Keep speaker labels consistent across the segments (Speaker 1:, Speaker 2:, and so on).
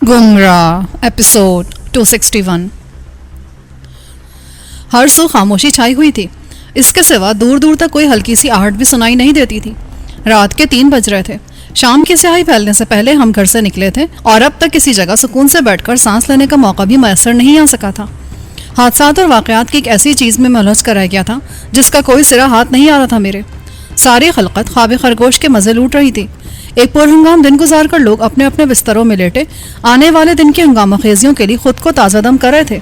Speaker 1: गुमराह एपिसोड 261। हर सू खामोशी छाई हुई थी। इसके सिवा दूर दूर तक कोई हल्की सी आहट भी सुनाई नहीं देती थी। रात के 3 बज रहे थे। शाम की स्याही फैलने से पहले हम घर से निकले थे और अब तक किसी जगह सुकून से बैठकर सांस लेने का मौका भी मैसर नहीं आ सका था। हादसात और वाक़यात की एक ऐसी चीज़ में मैं उलझ कर रह गया था जिसका कोई सिरा हाथ नहीं आ रहा था। मेरे सारी खलकत ख्वाब खरगोश के मज़े लूट रही थी। एक पुरहंगाम दिन गुजार कर लोग अपने अपने बिस्तरों में लेटे आने वाले दिन की हंगामा खेजियों के लिए खुद को ताज़ा दम कर रहे थे,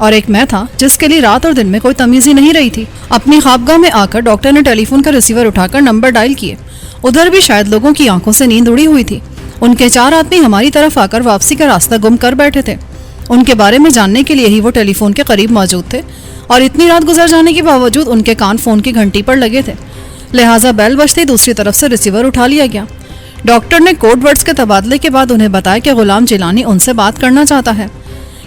Speaker 1: और एक मैं था जिसके लिए रात और दिन में कोई तमीज़ ही नहीं रही थी। अपनी ख्वाबगाह में आकर डॉक्टर ने टेलीफोन का रिसीवर उठाकर नंबर डायल किए। उधर भी शायद लोगों की आंखों से नींद उड़ी हुई थी। उनके 4 आदमी हमारी तरफ आकर वापसी का रास्ता गुम कर बैठे थे। उनके बारे में जानने के लिए ही वो टेलीफोन के करीब मौजूद थे, और इतनी रात गुजर जाने के बावजूद उनके कान फ़ोन की घंटी पर लगे थे। लिहाजा बेल बजते दूसरी तरफ से रिसीवर उठा लिया गया। डॉक्टर ने कोड वर्ड्स के तबादले के बाद उन्हें बताया कि गुलाम जिलानी उनसे बात करना चाहता है।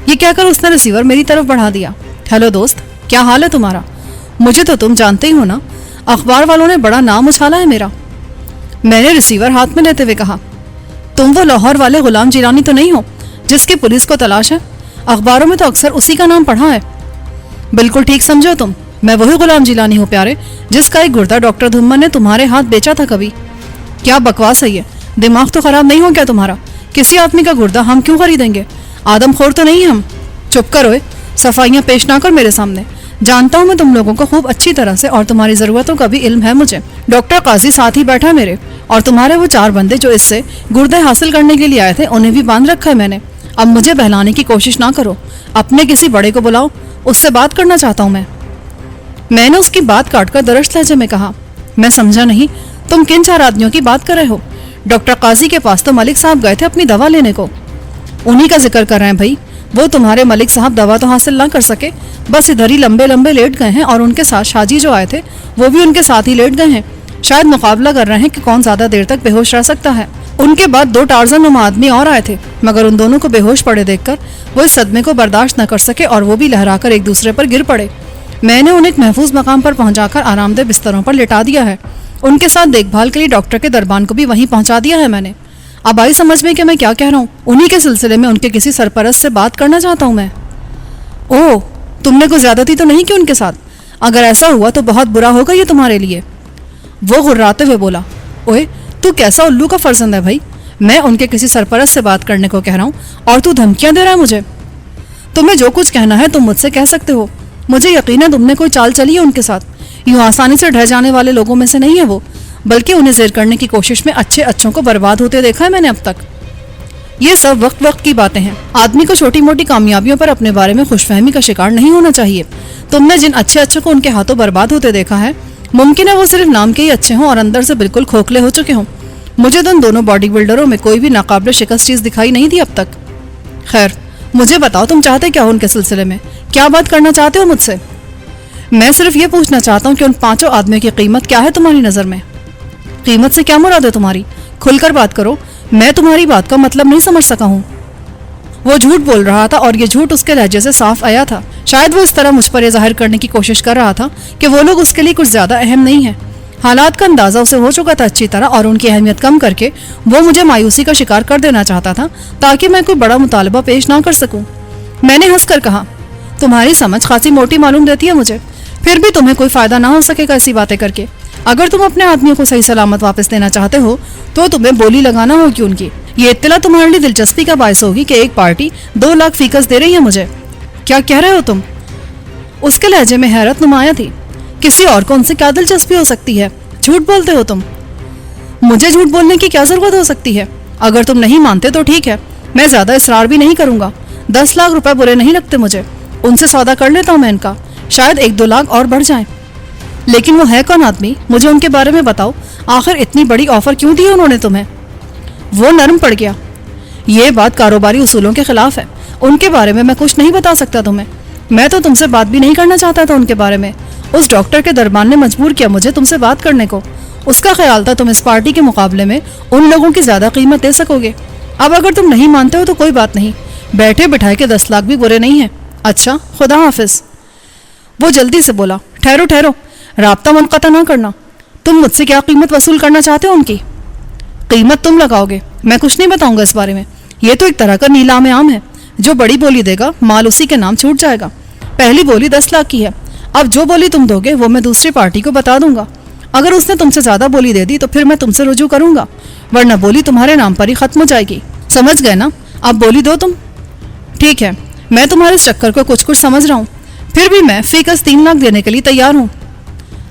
Speaker 1: ये कहकर उसने रिसीवर मेरी तरफ बढ़ा दिया। हेलो दोस्त, क्या हाल है तुम्हारा? मुझे तो तुम जानते ही हो ना, अखबार वालों ने बड़ा नाम उछाला है मेरा। मैंने रिसीवर हाथ में लेते हुए कहा, तुम वो लाहौर वाले गुलाम जिलानी तो नहीं हो जिसकी पुलिस को तलाश है? अखबारों में तो अक्सर उसी का नाम पढ़ा है। बिल्कुल ठीक समझो तुम, मैं वही गुलाम जिलानी हूँ प्यारे, जिसका एक गुर्दा डॉक्टर धुम्मन ने तुम्हारे हाथ बेचा था कभी। क्या बकवास है ये? दिमाग तो खराब नहीं हो क्या तुम्हारा? किसी आदमी का गुर्दा हम क्यों खरीदेंगे? आदमखोर तो नहीं हम। चुप करो, सफाइयाँ पेश ना कर मेरे सामने। जानता हूँ मैं तुम लोगों को खूब अच्छी तरह से, और तुम्हारी ज़रूरतों का भी इल्म है मुझे। डॉक्टर काजी साथ ही बैठा मेरे, और तुम्हारे वो 4 बंदे जो इससे गुर्दे हासिल करने के लिए आए थे उन्हें भी बांध रखा है मैंने। अब मुझे बहलाने की कोशिश ना करो। अपने किसी बड़े को बुलाओ, उससे बात करना चाहता हूँ मैं। मैंने उसकी बात काटकर दरश्त लहजे में कहा, मैं समझा नहीं, तुम किन 4 आदमियों की बात कर रहे हो? डॉक्टर काजी के पास तो मलिक साहब गए थे अपनी दवा लेने को। उन्हीं का जिक्र कर रहे हैं भाई। वो तुम्हारे मलिक साहब दवा तो हासिल ना कर सके, बस इधर ही लंबे लंबे लेट गए हैं, और उनके साथ शाजी जो आए थे वो भी उनके साथ ही लेट गए हैं। शायद मुकाबला कर रहे हैं कि कौन ज्यादा देर तक बेहोश रह सकता है। उनके बाद 2 टार्जन नुमा आदमी और आए थे, मगर उन दोनों को बेहोश पड़े देखकर वो इस सदमे को बर्दाश्त न कर सके और वो भी लहराकर एक दूसरे पर गिर पड़े। मैंने उन्हें एक महफूज मकाम पर पहुंचाकर आरामदेह बिस्तरों पर लिटा दिया है। उनके साथ देखभाल के लिए डॉक्टर के दरबान को भी वहीं पहुंचा दिया है मैंने। अब आई समझ में कि मैं क्या कह रहा हूँ? उन्हीं के सिलसिले में उनके किसी सरपरस्त से बात करना चाहता हूँ मैं। ओह, तुमने कोई ज्यादती तो नहीं की उनके साथ? अगर ऐसा हुआ तो बहुत बुरा होगा ये तुम्हारे लिए। वो गुर्राते हुए बोला, ओए तू कैसा उल्लू का फर्जंद है भाई? मैं उनके किसी सरपरस्त से बात करने को कह रहा हूँ और तू धमकियां दे रहा है मुझे। तुम्हें जो कुछ कहना है तुम मुझसे कह सकते हो। मुझे यकीन है तुमने कोई चाल चली है उनके साथ। यूं आसानी से ढह जाने वाले लोगों में से नहीं है वो, बल्कि उन्हें ज़ेर करने की कोशिश में अच्छे अच्छों को बर्बाद होते देखा है मैंने अब तक। ये सब वक्त वक्त की बातें हैं। आदमी को छोटी मोटी कामयाबियों पर अपने बारे में खुशफहमी का शिकार नहीं होना चाहिए। तुमने जिन अच्छे अच्छों को उनके हाथों बर्बाद होते देखा है, मुमकिन है वो सिर्फ नाम के ही अच्छे हों और अंदर से बिल्कुल खोखले हो चुके हों। मुझे तो उन दोनों बॉडी बिल्डरों में कोई भी नाकाबिल शिकस्त चीज़ दिखाई नहीं थी अब तक। खैर, मुझे बताओ तुम चाहते क्या हो उनके सिलसिले में? क्या बात करना चाहते हो मुझसे? मैं सिर्फ ये पूछना चाहता हूँ कि उन 5 आदमियों की कीमत क्या है तुम्हारी नज़र में? कीमत से क्या मुराद है तुम्हारी? खुलकर बात करो, मैं तुम्हारी बात का मतलब नहीं समझ सका हूँ। वो झूठ बोल रहा था और ये झूठ उसके लहजे से साफ आया था। शायद वो इस तरह मुझ पर जाहिर करने की कोशिश कर रहा था कि वो लोग उसके लिए कुछ ज़्यादा अहम नहीं है। हालात का अंदाज़ा उसे हो चुका था अच्छी तरह, और उनकी अहमियत कम करके वो मुझे मायूसी का शिकार कर देना चाहता था ताकि मैं कोई बड़ा मुतालबा पेश ना कर सकूं। मैंने हंसकर कहा, तुम्हारी समझ खासी मोटी मालूम देती है मुझे। फिर भी तुम्हें कोई फ़ायदा ना हो सकेगा ऐसी बातें करके। अगर तुम अपने आदमियों को सही सलामत वापस देना चाहते हो तो तुम्हें बोली लगाना होगी उनकी। ये इत्तला तुम्हारे लिए दिलचस्पी का बायस होगी कि एक पार्टी 2 लाख फीकस दे रही है मुझे। क्या कह रहे हो तुम? उसके लहजे में हैरत नुमाया थी। किसी और को उनसे क्या दिलचस्पी हो सकती है? झूठ बोलते हो तुम। मुझे झूठ बोलने की क्या जरूरत हो सकती है? अगर तुम नहीं मानते तो ठीक है, मैं ज्यादा इसरार भी नहीं करूंगा। 10 लाख रुपए बुरे नहीं लगते मुझे। उनसे सौदा कर लेता हूँ मैं इनका, शायद 1-2 लाख और बढ़ जाएं। लेकिन वो है कौन आदमी? मुझे उनके बारे में बताओ। आखिर इतनी बड़ी ऑफर क्यों दी उन्होंने तुम्हें? वो नरम पड़ गया। ये बात कारोबारी उसूलों के खिलाफ है। उनके बारे में मैं कुछ नहीं बता सकता तुम्हें। मैं तो तुमसे बात भी नहीं करना चाहता था उनके बारे में। उस डॉक्टर के दरबान ने मजबूर किया मुझे तुमसे बात करने को। उसका ख्याल था तुम इस पार्टी के मुकाबले में उन लोगों की ज्यादा कीमत दे सकोगे। अब अगर तुम नहीं मानते हो तो कोई बात नहीं, बैठे बिठाए के 10 लाख भी बुरे नहीं है। अच्छा, खुदा हाफिज। वो जल्दी से बोला, ठहरो ठहरो, राब्ता मुनक़ता ना करना। तुम मुझसे क्या कीमत वसूल करना चाहते हो उनकी? कीमत तुम लगाओगे, मैं कुछ नहीं बताऊंगा इस बारे में। یہ تو ایک طرح کا نیلام عام ہے، جو بڑی بولی دے گا مال اسی کے نام چھوٹ جائے گا۔ پہلی بولی 10 لاکھ کی ہے، اب جو بولی تم دو گے وہ میں دوسری پارٹی کو بتا دوں گا۔ اگر اس نے تم سے زیادہ بولی دے دی تو پھر میں تم سے رجوع کروں گا، ورنہ بولی تمہارے نام پر ہی ختم ہو جائے گی۔ سمجھ گئے نا؟ اب بولی دو تم۔ ٹھیک ہے، میں تمہارے اس چکر کو کچھ سمجھ رہا ہوں، پھر بھی میں فی کس 3 لاکھ دینے کے لیے تیار ہوں۔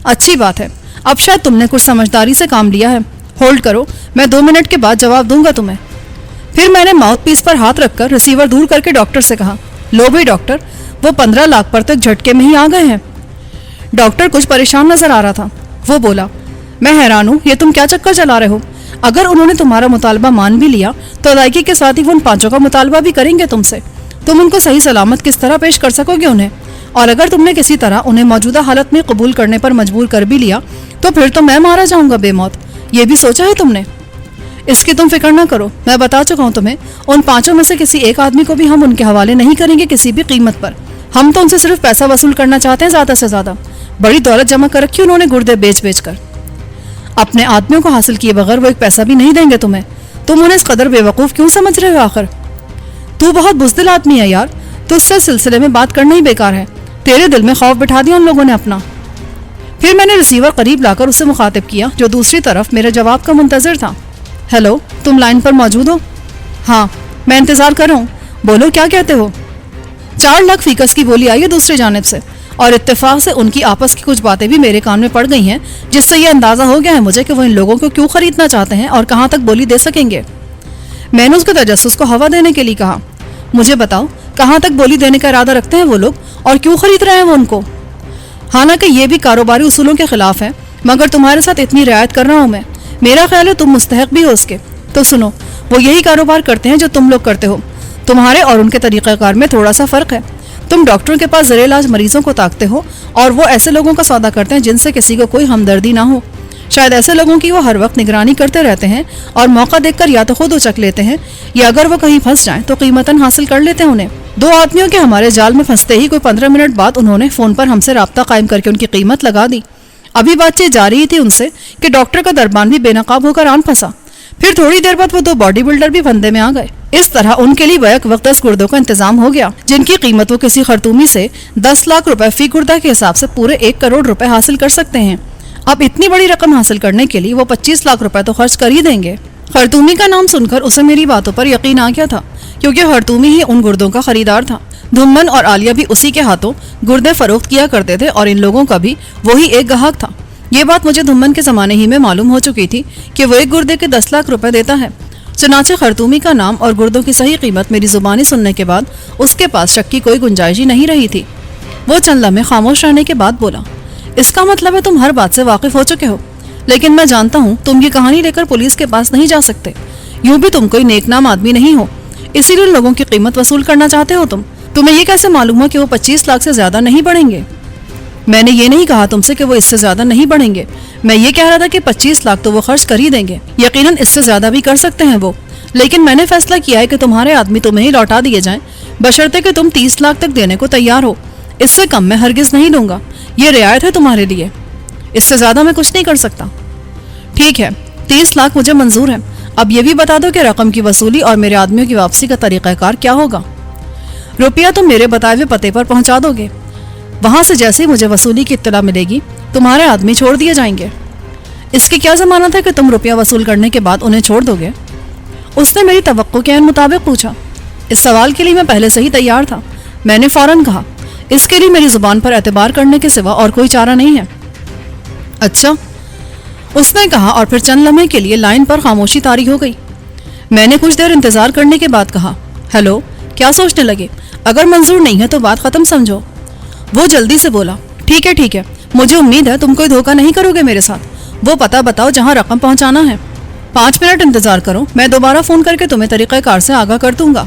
Speaker 1: اچھی بات ہے، اب شاید تم نے کچھ سمجھداری سے کام لیا ہے۔ ہولڈ کرو، میں 2 منٹ کے بعد جواب دوں گا تمہیں۔ پھر میں نے ماؤتھ پیس پر ہاتھ رکھ کر ریسیور دور کر کے ڈاکٹر سے کہا، لو بھائی ڈاکٹر، وہ 15 لاکھ پر تک جھٹکے میں ہی آ گئے ہیں۔ ڈاکٹر کچھ پریشان نظر آ رہا تھا۔ وہ بولا، میں حیران ہوں، یہ تم کیا چکر چلا رہے ہو؟ اگر انہوں نے تمہارا مطالبہ مان بھی لیا تو ادائیگی کے ساتھ ہی وہ ان 5 کا مطالبہ بھی کریں گے تم سے۔ تم ان کو صحیح سلامت کس طرح پیش کر سکو گے انہیں؟ اور اگر تم نے کسی طرح انہیں موجودہ حالت میں قبول کرنے پر مجبور کر بھی لیا تو پھر تو میں مارا جاؤں گا بے موت۔ یہ بھی سوچا ہے تم نے؟ اس کی تم فکر نہ کرو، میں بتا چکا ہوں تمہیں، ان 5 میں سے کسی ایک آدمی کو بھی ہم ان کے حوالے نہیں کریں گے کسی بھی قیمت پر۔ ہم تو ان سے صرف پیسہ وصول کرنا چاہتے ہیں زیادہ سے زیادہ۔ بڑی دولت جمع کر رکھی انہوں نے گردے بیچ بیچ کر۔ اپنے آدمیوں کو حاصل کیے بغیر وہ ایک پیسہ بھی نہیں دیں گے تمہیں۔ تم انہیں اس قدر بے وقوف کیوں سمجھ رہے ہو آخر؟ تو بہت بزدل آدمی ہے یار، تو اس سے سلسلے میں بات کرنا ہی بیکار ہے۔ تیرے دل میں خوف بٹھا دیا ان لوگوں نے اپنا۔ پھر میں نے ریسیور قریب لا کر اسے مخاطب کیا جو دوسری طرف میرے جواب کا منتظر تھا۔ ہیلو، تم لائن پر موجود ہو؟ ہاں، میں انتظار کر رہا ہوں، بولو کیا کہتے ہو؟ 4 لاکھ فیکس کی بولی آئی ہے دوسری جانب سے، اور اتفاق سے ان کی آپس کی کچھ باتیں بھی میرے کان میں پڑ گئی ہیں، جس سے یہ اندازہ ہو گیا ہے مجھے کہ وہ ان لوگوں کو کیوں خریدنا چاہتے ہیں اور کہاں تک بولی دے سکیں گے۔ میں نے اس کے تجسس کو ہوا دینے کے لیے کہا، مجھے بتاؤ کہاں تک بولی دینے کا ارادہ رکھتے ہیں وہ لوگ اور کیوں خرید رہے ہیں وہ ان کو؟ حالانکہ یہ بھی کاروباری اصولوں کے خلاف ہے، مگر تمہارے ساتھ اتنی رعایت کر رہا ہوں میں، میرا خیال ہے تم مستحق بھی ہو اس کے۔ تو سنو، وہ یہی کاروبار کرتے ہیں جو تم لوگ کرتے ہو، تمہارے اور ان کے طریقہ کار میں تھوڑا سا فرق ہے۔ تم ڈاکٹروں کے پاس زیر علاج مریضوں کو تاکتے ہو اور وہ ایسے لوگوں کا سودا کرتے ہیں جن سے کسی کو کوئی ہمدردی نہ ہو۔ شاید ایسے لوگوں کی وہ ہر وقت نگرانی کرتے رہتے ہیں اور موقع دیکھ کر یا تو خود اچک لیتے ہیں یا اگر وہ کہیں پھنس جائیں تو قیمتاً حاصل کر لیتے ہیں انہیں۔ 2 آدمیوں کے ہمارے جال میں پھنستے ہی کوئی 15 منٹ بعد انہوں نے فون پر ہم سے رابطہ قائم کر کے ان کی قیمت لگا دی۔ ابھی بات چیت جا رہی تھی ان سے کہ ڈاکٹر کا دربان بھی بے نقاب ہو کر آن پھنسا۔ پھر تھوڑی دیر بعد وہ 2 باڈی بلڈر بھی پھندے میں آ گئے۔ اس طرح ان کے لیے بیک وقت 10 گردوں کا انتظام ہو گیا، جن کی قیمت وہ کسی خرطومی سے 10 لاکھ روپے فی گردہ کے حساب سے پورے 1 کروڑ روپے حاصل کر سکتے ہیں۔ اب اتنی بڑی رقم حاصل کرنے کے لیے وہ 25 لاکھ روپے تو خرچ کر ہی دیں گے۔ خرطومی کا نام سن کر اسے میری باتوں پر یقین آ گیا تھا، کیونکہ خرطومی ہی ان گردوں کا خریدار تھا۔ دھمن اور عالیہ بھی اسی کے ہاتھوں گردے فروخت کیا کرتے تھے اور ان لوگوں کا بھی وہی ایک گاہک تھا۔ یہ بات مجھے دھمن کے زمانے ہی میں معلوم ہو چکی تھی کہ وہ ایک گردے کے 10 لاکھ روپے دیتا ہے۔ چنانچہ خرطومی کا نام اور گردوں کی صحیح قیمت میری زبانی سننے کے بعد اس کے پاس شک کی کوئی گنجائش ہی نہیں رہی تھی۔ وہ چند لمحے خاموش رہنے کے بعد بولا، اس کا مطلب ہے تم ہر بات سے واقف ہو چکے ہو، لیکن میں جانتا ہوں تم یہ کہانی لے کر پولیس کے پاس نہیں جا سکتے۔ یوں بھی تم کوئی نیک نام آدمی نہیں ہو، اسی لیے لوگوں کی قیمت وصول کرنا چاہتے ہو تمہیں یہ کیسے معلوم ہو کہ وہ 25 لاکھ سے زیادہ نہیں بڑھیں گے؟ میں نے یہ نہیں کہا تم سے کہ وہ اس سے زیادہ نہیں بڑھیں گے، میں یہ کہہ رہا تھا کہ 25 لاکھ تو وہ خرچ کر ہی دیں گے، یقیناً اس سے زیادہ بھی کر سکتے ہیں وہ، لیکن میں نے فیصلہ کیا ہے کہ تمہارے آدمی تمہیں ہی لوٹا دیے جائیں، بشرطے کہ تم 30 لاکھ تک دینے کو تیار ہو۔ اس سے کم میں ہرگز نہیں دوں گا، یہ رعایت ہے تمہارے لیے، اس سے زیادہ میں کچھ نہیں کر سکتا۔ ٹھیک ہے، 30 لاکھ مجھے منظور ہے۔ اب یہ بھی بتا دو کہ رقم کی وصولی اور میرے آدمیوں کی واپسی کا طریقہ کار کیا ہوگا؟ روپیہ تم میرے بتائے ہوئے پتے پر پہنچا دو گے، وہاں سے جیسے ہی مجھے وصولی کی اطلاع ملے گی تمہارے آدمی چھوڑ دیے جائیں گے۔ اس کی کیا ضمانت ہے کہ تم روپیہ وصول کرنے کے بعد انہیں چھوڑ دو گے؟ اس نے میری توقع کے عین مطابق پوچھا۔ اس سوال کے لیے میں پہلے سے ہی تیار تھا۔ میں نے فوراً کہا، اس کے لیے میری زبان پر اعتبار کرنے کے سوا اور کوئی چارہ نہیں ہے۔ اچھا، اس نے کہا، اور پھر چند لمحے کے لیے لائن پر خاموشی طاری ہو گئی۔ میں نے کچھ دیر انتظار کرنے کے بعد کہا، ہیلو، کیا سوچنے لگے؟ اگر منظور نہیں ہے تو بات ختم سمجھو۔ وہ جلدی سے بولا، ٹھیک ہے، مجھے امید ہے تم کوئی دھوکہ نہیں کرو گے میرے ساتھ۔ وہ پتہ بتاؤ جہاں رقم پہنچانا ہے۔ 5 منٹ انتظار کرو، میں دوبارہ فون کر کے تمہیں طریقہ کار سے آگاہ کر دوں گا۔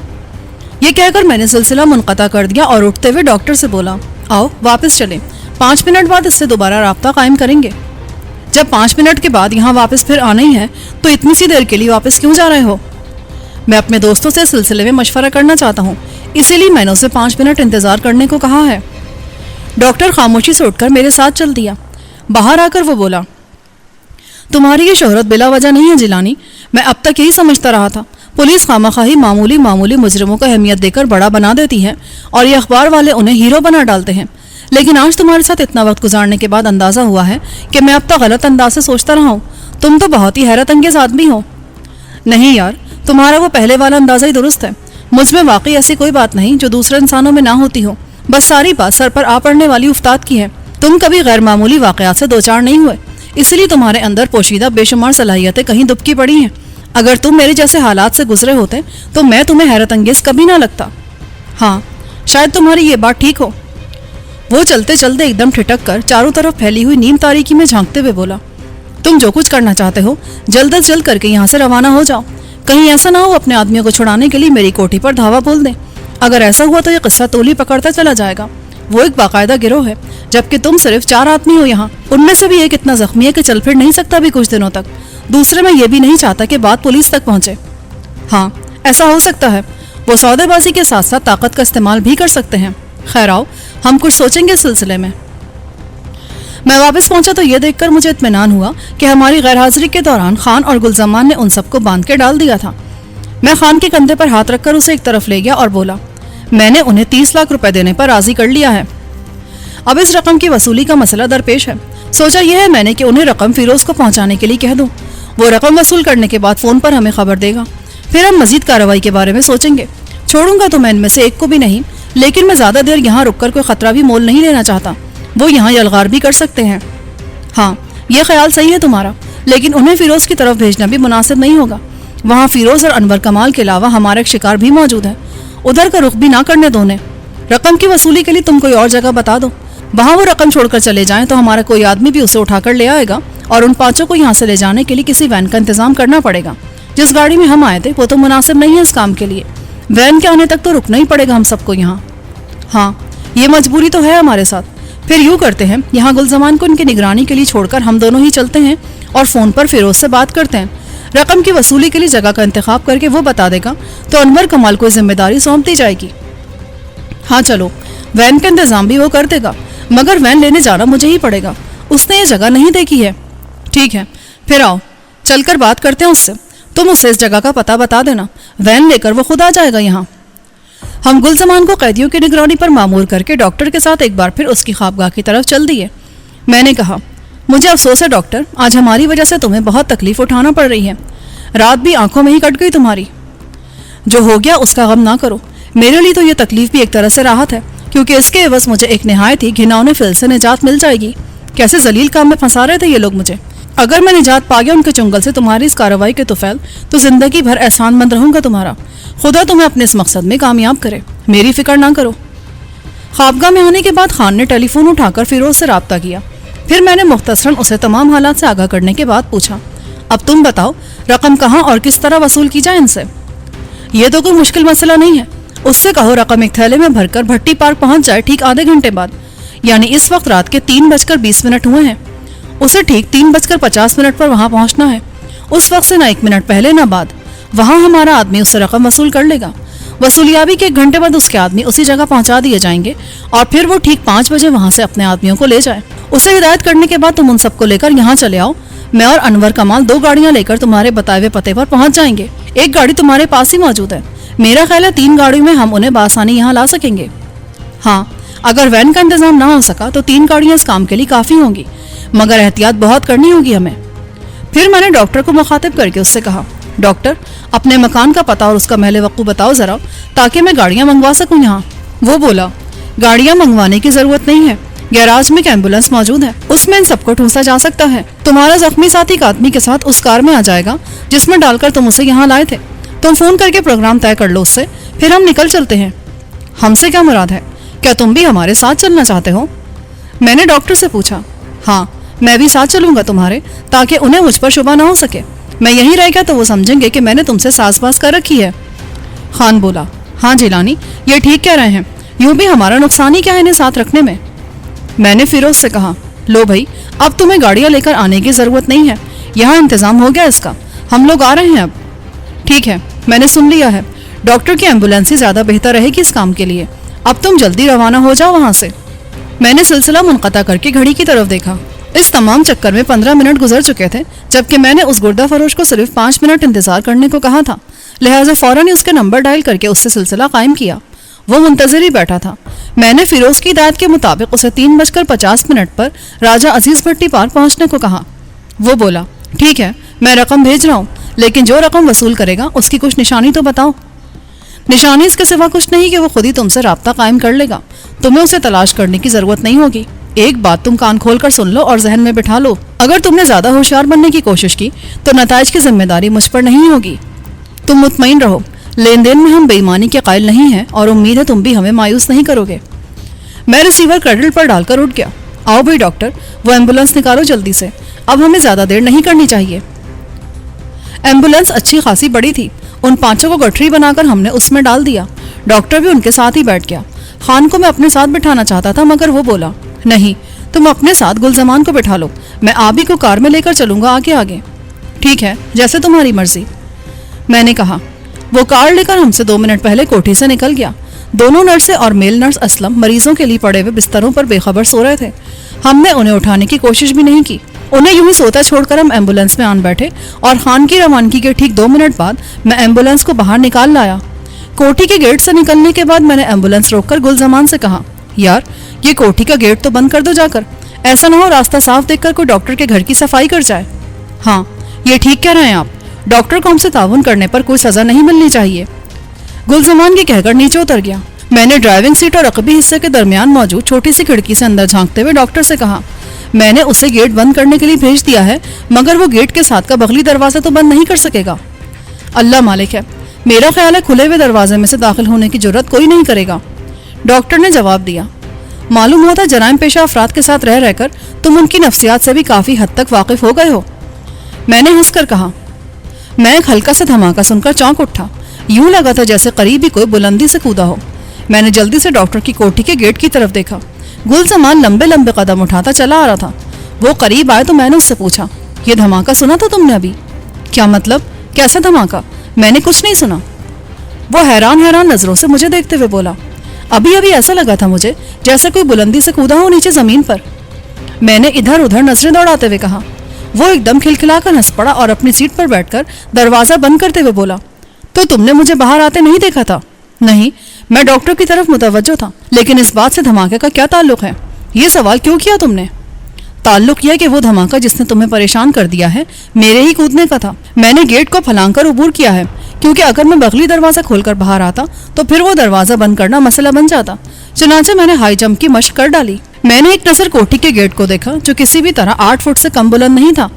Speaker 1: یہ کہہ کر میں نے سلسلہ منقطع کر دیا اور اٹھتے ہوئے ڈاکٹر سے بولا، آؤ واپس چلیں، 5 منٹ بعد اس سے دوبارہ رابطہ قائم کریں گے۔ جب 5 منٹ کے بعد یہاں واپس پھر آنا ہی ہے تو اتنی سی دیر کے لیے واپس کیوں جا رہے ہو؟ میں اپنے دوستوں سے سلسلے میں مشورہ کرنا چاہتا ہوں، اسی لیے میں نے اسے 5 منٹ انتظار کرنے کو کہا ہے۔ ڈاکٹر خاموشی سے اٹھ کر میرے ساتھ چل دیا۔ باہر آ کر وہ بولا، تمہاری یہ شہرت بلا وجہ نہیں ہے جیلانی، میں اب تک یہی سمجھتا رہا تھا، पुलिस खामखाही मामूली मामूली मुजरिमों को अहमियत देकर बड़ा बना देती है और ये अखबार वाले उन्हें हीरो बना डालते हैं। लेकिन आज तुम्हारे साथ इतना वक्त गुजारने के बाद अंदाजा हुआ है कि मैं अब तक गलत अंदाज से सोचता रहा हूँ। तुम तो बहुत ही हैरत अंगेज आदमी हो। नहीं यार, तुम्हारा वो पहले वाला अंदाजा ही दुरुस्त है। मुझ में वाकई ऐसी कोई बात नहीं जो दूसरे इंसानों में ना होती हो। बस सारी बात सर पर आ पड़ने वाली उफ्ताद की है। तुम कभी गैर मामूली वाकयात से दो चार नहीं हुए, इसलिए तुम्हारे अंदर पोशीदा बेशुमार सलाहियतें कहीं दुबकी पड़ी हैं। अगर तुम मेरे जैसे हालात से गुजरे होते तो मैं तुम्हें हैरत अंगेज कभी ना लगता। हाँ, शायद तुम्हारी ये बात ठीक हो। वो चलते चलते एकदम ठिठक कर चारों तरफ फैली हुई नीम तारीकी में झांकते हुए बोला, तुम जो कुछ करना चाहते हो जल्द अज जल्द करके यहाँ से रवाना हो जाओ। कहीं ऐसा ना हो अपने आदमियों को छुड़ाने के लिए मेरी कोठी पर धावा बोल दें। अगर ऐसा हुआ तो ये किस्सा तोली पकड़ता चला जाएगा। वो एक बाकायदा गिरोह है, जबकि तुम सिर्फ 4 आदमी हो यहाँ। उनमें से भी एक इतना जख्मी है कि चल फिर नहीं सकता भी कुछ दिनों तक। दूसरे में ये भी नहीं चाहता कि बात पुलिस तक पहुंचे। हाँ, ऐसा हो सकता है। वो सौदेबाजी के साथ साथ ताकत का इस्तेमाल भी कर सकते हैं। खैर आओ, हम कुछ सोचेंगे इस सिलसिले में। मैं वापस पहुंचा तो यह देखकर मुझे इत्मीनान हुआ कि हमारी गैरहाजिरी के दौरान खान और गुलजमान ने उन सबको बांध के डाल दिया था। मैं खान के कंधे पर हाथ रखकर उसे एक तरफ ले गया और बोला, मैंने उन्हें 30 लाख रुपए देने पर राजी कर लिया है। अब इस रकम की वसूली का मसला दरपेश है। सोचा यह है मैंने कि उन्हें रकम फिरोज को पहुंचाने के लिए कह दूं। वो रकम वसूल करने के बाद फोन पर हमें खबर देगा। फिर हम मजीद कार्रवाई के बारे में सोचेंगे। छोड़ूंगा तो मैं इनमें से एक को भी नहीं, लेकिन मैं ज्यादा देर यहाँ रुककर कोई खतरा भी मोल नहीं लेना चाहता। वो यहाँ यलगार भी कर सकते हैं। हाँ, ये ख्याल सही है तुम्हारा, लेकिन उन्हें फिरोज की तरफ भेजना भी मुनासिब नहीं होगा। वहाँ फिरोज और अनवर कमाल के अलावा हमारा एक शिकार भी मौजूद है। उधर का रुख भी ना करने दो उन्हें। रकम की वसूली के लिए तुम कोई और जगह बता दो। वहाँ वो रकम छोड़कर चले जाएं तो हमारा कोई आदमी भी उसे उठाकर ले आएगा और उन 5 को यहाँ से ले जाने के लिए किसी वैन का इंतजाम करना पड़ेगा। जिस गाड़ी में हम आए थे वो तो मुनासिब नहीं है इस काम के लिए। वैन के आने तक तो रुकना ही पड़ेगा हम सबको यहाँ। हाँ, ये मजबूरी तो है हमारे साथ। फिर यूँ करते हैं, यहाँ गुलजमान को इनकी निगरानी के लिए छोड़कर हम दोनों ही चलते हैं और फ़ोन पर फिरोज से बात करते हैं। रकम की वसूली के लिए जगह का इंतखाब करके वो बता देगा तो अनवर कमाल को जिम्मेदारी सौंप दी जाएगी। हाँ चलो, वैन का इंतजाम भी वो कर देगा, मगर वैन लेने जाना मुझे ही पड़ेगा। उसने ये जगह नहीं देखी है। ठीक है, फिर आओ चलकर बात करते हैं उससे। तुम उसे इस जगह का पता बता देना, वैन लेकर वो खुद आ जाएगा यहाँ। हम गुलजमान को कैदियों की निगरानी पर मामूर करके डॉक्टर के साथ एक बार फिर उसकी ख्वाबगाह की तरफ चल दिए। मैंने कहा, मुझे अफसोस है डॉक्टर, आज हमारी वजह से तुम्हें बहुत तकलीफ उठाना पड़ रही है। रात भी आंखों में ही कट गई तुम्हारी। जो हो गया उसका गम ना करो। मेरे लिए तो ये तकलीफ भी एक तरह से राहत है, क्योंकि इसके एवज मुझे एक निहायत ही घिनौने फिल से निजात मिल जाएगी। कैसे जलील काम में फंसा रहे थे ये लोग मुझे। अगर मैं निजात पा गया उनके चुंगल से तुम्हारी इस कार्रवाई के तुफैल, तो जिंदगी भर एहसानमंद रहूंगा तुम्हारा। खुदा तुम्हें अपने इस मकसद में कामयाब करे, मेरी फिक्र ना करो। ख्वाबगाह में आने के बाद खान ने टेलीफोन उठाकर फिरोज से राब्ता किया। फिर मैंने मुख्तसरन उसे तमाम हालात से आगाह करने के बाद पूछा, अब तुम बताओ रकम कहाँ और किस तरह वसूल की जाए इनसे। ये तो कोई मुश्किल मसला नहीं है। उससे कहो रकम एक थैले में भरकर भट्टी पार्क पहुंच जाए ठीक आधे घंटे बाद, यानी इस वक्त रात के 3:20 हुए हैं। उसे ठीक 3:50 पर वहां पहुंचना है। उस वक्त से ना 1 मिनट पहले ना बाद। वहां हमारा आदमी उससे रकम वसूल कर लेगा। वसूलियाबी के 1 घंटे बाद उसके आदमी उसी जगह पहुंचा दिए जाएंगे और फिर वो ठीक 5 बजे वहां से अपने आदमियों को ले जाए। उसे हिदायत करने के बाद तुम उन सबको लेकर यहाँ चले आओ। मैं और अनवर कमाल 2 गाड़ियां लेकर तुम्हारे बताए हुए पते पर पहुंच जाएंगे। एक गाड़ी तुम्हारे पास ही मौजूद है। मेरा ख्याल है 3 गाड़ियों में हम उन्हें बासानी यहाँ ला सकेंगे। हाँ, अगर वैन का इंतजाम ना हो सका तो 3 गाड़ियां इस काम के लिए काफी होंगी, मगर एहतियात बहुत करनी होगी हमें। फिर मैंने डॉक्टर को मुखातिब करके उससे कहा, डॉक्टर अपने मकान का पता और उसका महल वक़्फ़ बताओ जरा, ताकि मैं गाड़ियां मंगवा सकूं यहाँ। वो बोला, गाड़ियां मंगवाने की जरूरत नहीं है, गैराज में एक एम्बुलेंस मौजूद है, उसमें इन सबको ठूसा जा सकता है। तुम्हारा जख्मी साथी एक आदमी के साथ उस कार में आ जाएगा जिसमें डालकर तुम उसे यहाँ लाए थे। तुम फोन करके प्रोग्राम तय कर लो उससे, फिर हम निकल चलते हैं। हमसे क्या मुराद है? क्या तुम भी हमारे साथ चलना चाहते हो? मैंने डॉक्टर से पूछा। हाँ, मैं भी साथ चलूंगा तुम्हारे, ताकि उन्हें मुझ पर शुबा ना हो सके। मैं यहीं रह गया तो वो समझेंगे कि मैंने तुमसे साज़बाज़ कर रखी है। खान बोला, हाँ जिलानी, ये ठीक कह रहे हैं, यूं भी हमारा नुकसान ही क्या है इन्हें साथ रखने में। मैंने फिरोज से कहा, लो भाई, अब तुम्हें गाड़ियां लेकर आने की जरूरत नहीं है, यहाँ इंतजाम हो गया इसका, हम लोग आ रहे हैं अब। ठीक है, मैंने सुन लिया है, डॉक्टर की एम्बुलेंस ही ज्यादा बेहतर रहेगी इस काम के लिए। अब तुम जल्दी रवाना हो जाओ वहां से। मैंने सिलसिला मुनक़ता करके घड़ी की तरफ देखा। इस तमाम चक्कर में 15 मिनट गुजर चुके थे, जबकि मैंने उस गुर्दा फरोश को सिर्फ 5 मिनट इंतजार करने को कहा था। لہٰذا فوراً ہی اس کے نمبر ڈائل کر کے اس سے سلسلہ قائم کیا۔ وہ منتظر ہی بیٹھا تھا۔ میں نے فیروز کی ہدایت کے مطابق اسے 3:50 پر راجہ عزیز بھٹی پارک پہنچنے کو کہا۔ وہ بولا، ٹھیک ہے، میں رقم بھیج رہا ہوں، لیکن جو رقم وصول کرے گا اس کی کچھ نشانی تو بتاؤ۔ نشانی اس کے سوا کچھ نہیں کہ وہ خود ہی تم سے رابطہ قائم کر لے گا، تمہیں اسے تلاش کرنے کی ضرورت نہیں ہوگی۔ ایک بات تم کان کھول کر سن لو اور ذہن میں بٹھا لو، اگر تم نے زیادہ ہوشیار بننے کی کوشش کی تو نتائج کی ذمہ داری مجھ پر نہیں ہوگی۔ تم مطمئن رہو، لین دین میں ہم بے ایمانی کے قائل نہیں ہیں اور امید ہے تم بھی ہمیں مایوس نہیں کرو گے۔ میں ریسیور کریڈل پر ڈال کر اٹھ گیا۔ آؤ بھائی ڈاکٹر، وہ ایمبولینس نکالو جلدی سے، اب ہمیں زیادہ دیر نہیں کرنی چاہیے۔ ایمبولینس اچھی خاصی بڑی تھی، ان 5 کو گٹھری بنا کر ہم نے اس میں ڈال دیا۔ ڈاکٹر بھی ان کے ساتھ ہی بیٹھ گیا۔ خان کو میں اپنے ساتھ بٹھانا چاہتا تھا مگر وہ بولا، نہیں، تم اپنے ساتھ گلزمان کو بٹھا لو، میں آبی کو کار میں لے کر چلوں گا آگے آگے۔ ٹھیک ہے، جیسے تمہاری مرضی، میں نے کہا۔ وہ کار لے کر ہم سے 2 منٹ پہلے کوٹھی سے نکل گیا۔ دونوں نرسیں اور میل نرس اسلم مریضوں کے لیے پڑے ہوئے بستروں پر بے خبر سو رہے تھے۔ ہم نے انہیں اٹھانے کی کوشش بھی نہیں کی۔ انہیں یوں ہی سوتا چھوڑ کر ہم ایمبولینس میں آن بیٹھے اور خان کی روانگی کے ٹھیک 2 منٹ بعد میں ایمبولینس کو باہر نکال لایا۔ کوٹھی کے گیٹ سے نکلنے کے بعد میں نے ایمبولینس روک کر گلزمان سے کہا، یار یہ کوٹھی کا گیٹ تو بند کر دو جا کر، ایسا نہ ہو راستہ صاف دیکھ کر کوئی ڈاکٹر کے گھر کی صفائی کر جائے۔ ہاں، یہ ٹھیک کہہ رہے ہیں آپ، ڈاکٹر کو ہم سے تعاون کرنے پر کوئی سزا نہیں ملنی چاہیے۔ گلزمان یہ کہہ کر نیچے اتر گیا۔ میں نے ڈرائیونگ سیٹ اور عقبی حصے کے درمیان موجود چھوٹی سی کھڑکی سے اندر جھانکتے ہوئے ڈاکٹر سے کہا، میں نے اسے گیٹ بند کرنے کے لیے بھیج دیا ہے مگر وہ گیٹ کے ساتھ کا بغلی دروازہ تو بند نہیں کر سکے گا۔ اللہ مالک ہے، میرا خیال ہے کھلے ہوئے دروازے میں سے داخل ہونے کی جرات کوئی نہیں کرے گا۔ ڈاکٹر نے جواب دیا، معلوم ہوتا جرائم پیشہ افراد کے ساتھ رہ کر تم ان کی نفسیات سے بھی کافی حد تک واقف ہو گئے ہو۔ میں نے ہنس کر کہا۔ میں ایک ہلکا سا دھماکہ سن کر چونک اٹھا، یوں لگا تھا جیسے قریب ہی کوئی بلندی سے کودا ہو۔ میں نے جلدی سے ڈاکٹر کی کوٹھی کے گیٹ کی طرف دیکھا۔ گلزمان لمبے لمبے قدم اٹھاتا چلا آ رہا تھا۔ وہ قریب آئے تو میں نے اس سے پوچھا، یہ دھماکہ سنا تھا تم نے ابھی؟ کیا مطلب؟ کیسا دھماکہ؟ میں نے کچھ نہیں سنا۔ وہ حیران نظروں سے مجھے دیکھتے ہوئے بولا، ابھی ایسا لگا تھا مجھے جیسے کوئی بلندی سے کودا ہو نیچے زمین پر۔ میں نے ادھر ادھر نظریں دوڑاتے ہوئے کہا۔ وہ ایک دم کھلکھلا کر ہنس پڑا اور اپنی سیٹ پر بیٹھ کر دروازہ بند کرتے ہوئے بولا، تو تم نے مجھے باہر آتے نہیں دیکھا تھا؟ نہیں، میں ڈاکٹر کی طرف متوجہ تھا، لیکن اس بات سے دھماکے کا کیا تعلق ہے؟ یہ سوال کیوں کیا تم نے؟ تعلق یہ کہ وہ دھماکہ جس نے تمہیں پریشان کر دیا ہے میرے ہی کودنے کا تھا۔ میں نے گیٹ کو پھلانگ کر عبور کیا ہے، کیونکہ اگر میں بغلی دروازہ کھول کر باہر آتا تو پھر وہ دروازہ بند کرنا مسئلہ بن جاتا۔ چنانچہ میں نے ہائی جمپ کی مشق کر ڈالی۔ میں نے ایک نظر کوٹھی کے گیٹ کو دیکھا جو کسی بھی طرح 8 فٹ سے کم بلند نہیں تھا،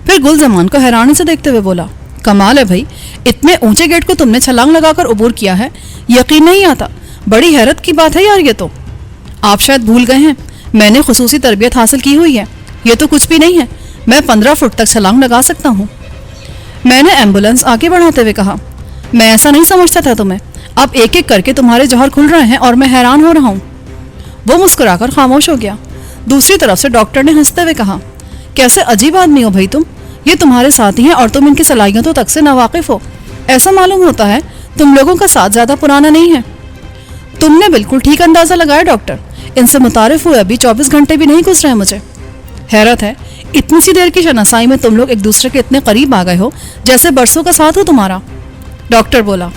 Speaker 1: پھر گلزمان کو حیرانی سے دیکھتے ہوئے بولا، کمال ہے بھائی، اتنے اونچے گیٹ کو تم نے چھلانگ لگا کر عبور کیا ہے، یقین نہیں آتا، بڑی حیرت کی بات ہے یار یہ تو۔ آپ شاید بھول گئے ہیں، میں نے خصوصی تربیت حاصل کی ہوئی ہے، یہ تو کچھ بھی نہیں ہے، میں 15 فٹ تک چھلانگ لگا سکتا ہوں۔ میں نے ایمبولینس آگے بڑھاتے ہوئے کہا، میں ایسا نہیں سمجھتا تھا تمہیں، اب ایک ایک کر کے تمہارے جوہر کھل رہے ہیں اور میں حیران ہو رہا ہوں۔ وہ مسکرا کر خاموش ہو گیا۔ دوسری طرف سے ڈاکٹر نے ہنستے ہوئے کہا، کیسے عجیب آدمی ہو بھائی تم، یہ تمہارے ساتھی ہیں اور تم ان کی صلاحیتوں تک سے ناواقف ہو۔ ایسا معلوم ہوتا ہے تم لوگوں کا ساتھ زیادہ پرانا نہیں ہے۔ تم نے بالکل ٹھیک اندازہ لگایا ڈاکٹر، ان سے متعارف ہوئے ابھی 24 گھنٹے بھی نہیں گزرے ہیں مجھے۔ حیرت ہے، اتنی سی دیر کی شناسائی میں تم لوگ ایک دوسرے کے اتنے قریب آ گئے ہو جیسے برسوں کا ساتھ ہو تمہارا۔ ڈاکٹر بولا،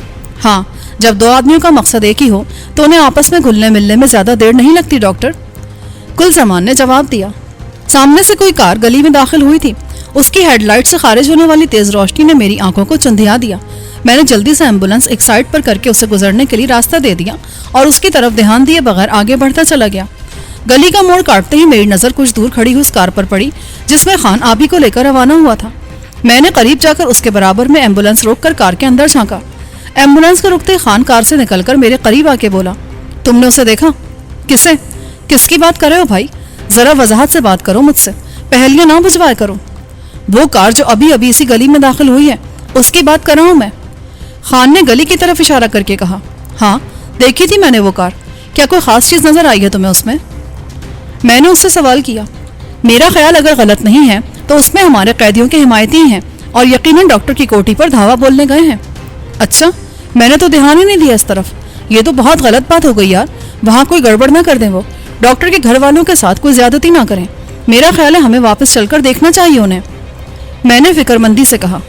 Speaker 1: ہاں، جب 2 آدمیوں کا مقصد ایک ہی ہو تو انہیں آپس میں گھلنے ملنے میں زیادہ دیر نہیں لگتی ڈاکٹر۔ گلزمان نے جواب دیا۔ سامنے سے کوئی کار گلی میں داخل ہوئی تھی، اس کی ہیڈ لائٹ سے خارج ہونے والی تیز روشنی نے میری آنکھوں کو چندھیا دیا۔ میں نے جلدی سے ایمبولینس ایک سائڈ پر کر کے اسے گزرنے کے لیے راستہ دے دیا اور اس کی طرف دھیان دیے بغیر آگے بڑھتا چلا گیا۔ گلی کا موڑ کاٹتے ہی میری نظر کچھ دور کھڑی ہوئی اس کار پر پڑی جس میں خان آبی کو لے کر روانہ ہوا تھا۔ میں نے قریب جا کر اس کے برابر میں ایمبولینس روک کر کار کے اندر جھانکا۔ ایمبولینس کے رکتے خان کار سے نکل کر میرے قریب آ کے بولا، تم نے اسے دیکھا؟ کسے؟ کس کی بات کر رہے ہو بھائی؟ ذرا وضاحت سے بات کرو مجھ سے، پہلیاں نہ بجھوایا کرو۔ وہ کار جو ابھی اسی گلی میں داخل ہوئی ہے اس کی بات کر رہا ہوں میں۔ خان نے گلی کی طرف اشارہ کر کے کہا، ہاں دیکھی تھی میں نے وہ کار، کیا کوئی خاص چیز نظر آئی ہے تمہیں اس میں؟ میں نے اس سے سوال کیا۔ میرا خیال اگر غلط نہیں ہے تو اس میں ہمارے قیدیوں کے حمایتی ہیں اور یقیناً ڈاکٹر کی کوٹھی پر دھاوا بولنے گئے ہیں۔ اچھا، میں نے تو دھیان ہی نہیں دیا اس طرف، یہ تو بہت غلط بات ہو گئی یار، وہاں کوئی گڑبڑ نہ کر دیں، وہ ڈاکٹر کے گھر والوں کے ساتھ کوئی زیادتی نہ کریں، میرا خیال ہے ہمیں واپس چل کر دیکھنا چاہیے انہیں۔ میں نے فکر مندی سے کہا،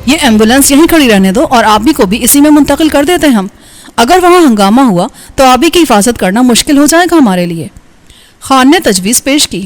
Speaker 1: یہ ایمبولینس یہیں کھڑی رہنے دو اور آبی کو بھی اسی میں منتقل کر دیتے ہم. اگر وہاں ہنگامہ ہوا تو آبی کی حفاظت کرنا مشکل ہو جائے گا ہمارے لیے. خان نے تجویز پیش کی.